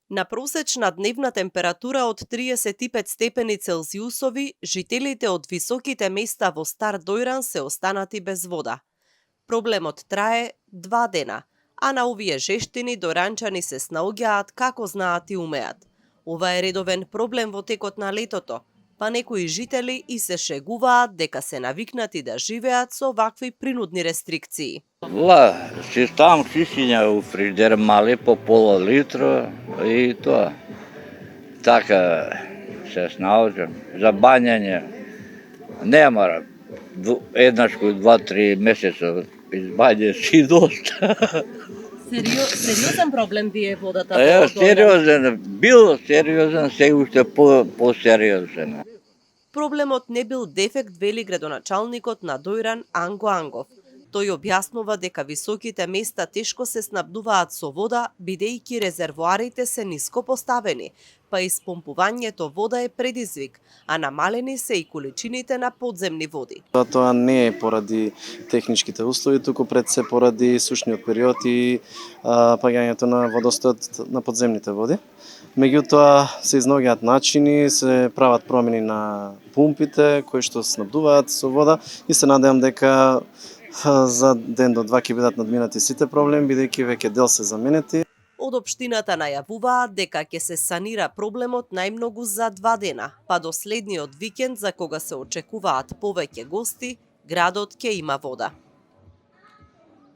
На просечна дневна температура од 35 степени Целзиусови, жителите од високите места во Стар Дојран се останати без вода. Проблемот трае 2 дена, а на овие жештини доранчани се снаоѓаат како знаат и умеат. Ова е редовен проблем во текот на летото, па некои жители и се шегуваат дека се навикнати да живеат со вакви принудни рестрикции. Си ставам чишиња у фрижидер мали по пола литра и тоа. Така се снаоѓам. За бањање нема еднаш кој 2-3 месеца избањаш и доста. Сериозен проблем ви е водата? Сериозен, бил сериозен, сега уште посериозен. Проблемот не бил дефект, вели градоначалникот на Дојран Анго Ангов. Тој објаснува дека високите места тешко се снабдуваат со вода, бидејќи резервоарите се ниско поставени, па испомпувањето вода е предизвик, а намалени се и количините на подземни води. Тоа не е поради техничките услови, туку пред се поради сушниот период и паѓањето на водостојот на подземните води. Меѓутоа се изнаоѓаат начини, се прават промени на пумпите кои што снабдуваат со вода и се надевам дека за ден до два ќе бидат надминати сите проблеми, бидејќи веќе дел се заменети. Од општината најавуваат дека ќе се санира проблемот најмногу за 2 дена, па до следниот викенд за кога се очекуваат повеќе гости, градот ќе има вода.